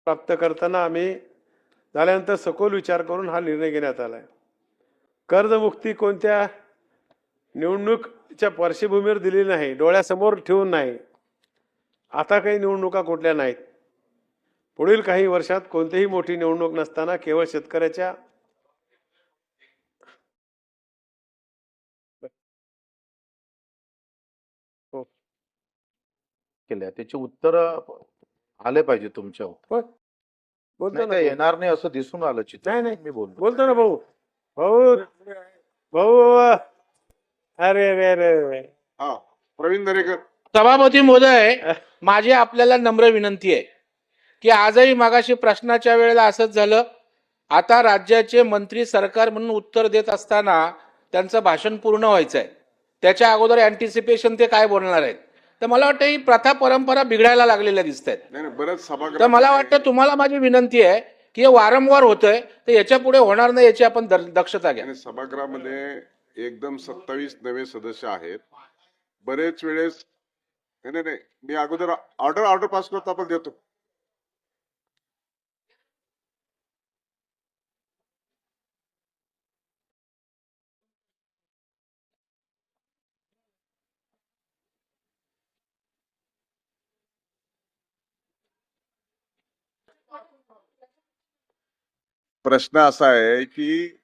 प्राप्त करताना आम्ही झाल्यानंतर सखोल विचार करून हा निर्णय घेण्यात आलाय। कर्जमुक्ती कोणत्या निवडणुकीच्या पार्श्वभूमीवर दिली नाही, डोळ्यासमोर ठेवून नाही। आता काही निवडणुका कुठल्या नाहीत। पुढील काही वर्षात कोणतीही मोठी निवडणूक नसताना केवळ शेतकऱ्याच्या केल्या त्याची उत्तर आले पाहिजे तुमच्या बोलतो ना, येणार नाही असं दिसून आलं चित्र। नाही नाही मी बोलतो ना भाऊ भाऊ भाऊ अरे रे रे प्रवीण दरेकर। सभापती महोदय, माझी आपल्याला नम्र विनंती आहे की आजही मागाशी प्रश्नाच्या वेळेला असंच झालं। आता राज्याचे मंत्री सरकार म्हणून उत्तर देत असताना त्यांचं भाषण पूर्ण व्हायचं आहे, त्याच्या अगोदर अँटिसिपेशन ते काय बोलणार आहेत। तर मला वाटतं ही प्रथा परंपरा बिघडायला लागलेल्या दिसत आहेत। नाही बरंच सभागृह तर मला वाटतं तुम्हाला माझी विनंती आहे की हे वारंवार होतंय, तर याच्या पुढे होणार नाही याची आपण दक्षता घ्या। सभागृहामध्ये एकदम 27 नवे सदस्य आहेत। बरेच वेळेस नाही नाही मी अगोदर ऑर्डर पास करतो, आपण देतो। प्रश्न असा आहे की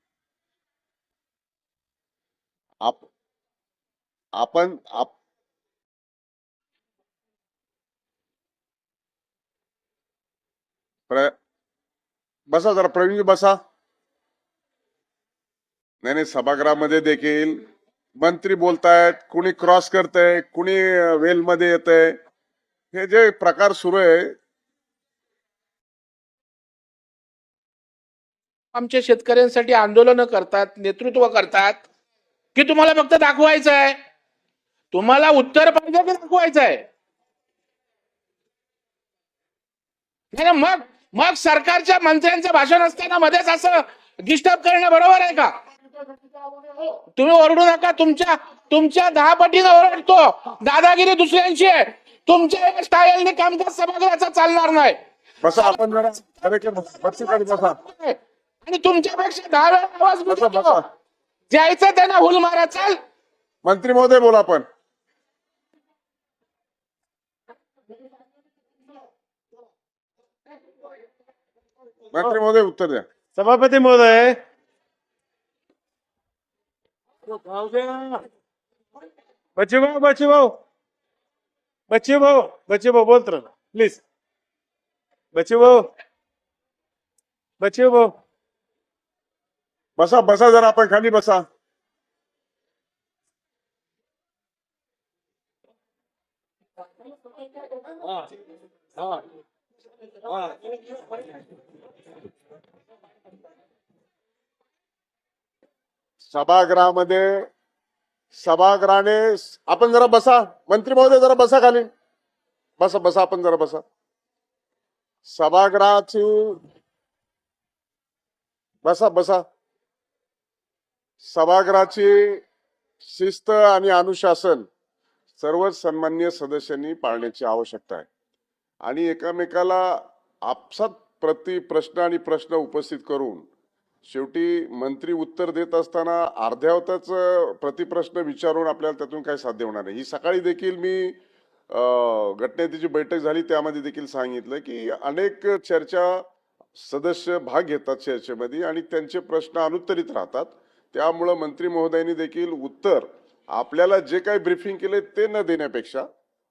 आपण बसा जरा, प्रवीण बसा। नाही सभागृहामध्ये देखील मंत्री बोलतायत, कुणी क्रॉस करतंय, कुणी वेल मध्ये येतंय, हे जे प्रकार सुरू आहे। आमच्या शेतकऱ्यांसाठी आंदोलन करतात, नेतृत्व करतात की तुम्हाला फक्त दाखवायचं आहे, तुम्हाला उत्तर पाहिजे की दाखवायचं आहे। नाही मग मग सरकारच्या मंत्र्यांचं भाषण असताना मध्येच असं डिस्टर्ब करणं बरोबर आहे का? तुम्ही ओरडू नका, तुमच्या 10 पटीने ओरडतो, दादागिरी दुसऱ्यांची आहे, तुमच्या स्टाईलने कामकाज सभागृहाचं चालणार नाही। बसा आपण जरा बसा आणि तुमच्यापेक्षा 10 वेळा आवाज बुलंद द्यायचं त्यांना हुल मारा। चाल मंत्री महोदय बोला। आपण मंत्री महोदय उत्तर द्या। सभापती महोदय बच्चू भाऊ बोलतो ना प्लीज। बच्चू भाऊ बसा जरा, आपण खाली बसा। सभागृहाने आपण जरा बसा, मंत्री महोदय जरा बसा खाली, बसा आपण जरा बसा। सभागृहाची बसा सभागृहाची शिस्त आणि अनुशासन सर्व सन्माननीय सदस्यांनी पाळण्याची आवश्यकता आहे। आणि एकमेकाला आपसात प्रश्न आणि प्रश्न उपस्थित करून शेवटी मंत्री उत्तर देत असताना अर्ध्यावताच प्रतिप्रश्न विचारून आपल्याला त्यातून काही साध्य होणार नाही। ही सकाळी देखील मी गटनेत्याची बैठक झाली, त्यामध्ये देखील सांगितलं की अनेक चर्चा सदस्य भाग घेतात चर्चेमध्ये आणि त्यांचे प्रश्न अनुत्तरित राहतात। त्यामुळे मंत्री महोदयांनी देखील उत्तर आपल्याला जे काही ब्रीफिंग केले ते न देण्यापेक्षा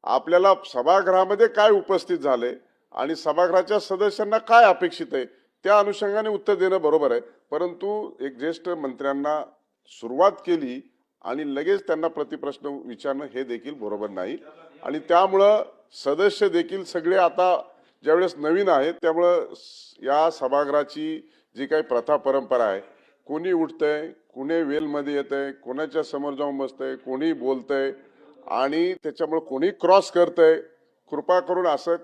आपल्याला सभागृहामध्ये काय उपस्थित झाले आणि सभागृहाच्या सदस्यांना काय अपेक्षित आहे त्या अनुषंगाने उत्तर देणं बरोबर आहे। परंतु एक ज्येष्ठ मंत्र्यांना सुरुवात केली आणि लगेच त्यांना प्रतिप्रश्न विचारणं हे देखील बरोबर नाही। आणि त्यामुळं सदस्य देखील सगळे आता ज्यावेळेस नवीन आहेत, त्यामुळं या सभागृहाची जी काही प्रथा परंपरा आहे, कोणी उठतंय, कोणी वेलमध्ये येतंय, कोणाच्या समोर जाऊन बसतंय, कोणी बोलतंय आणि त्याच्यामुळे कोणी क्रॉस करतंय, कृपा करून असं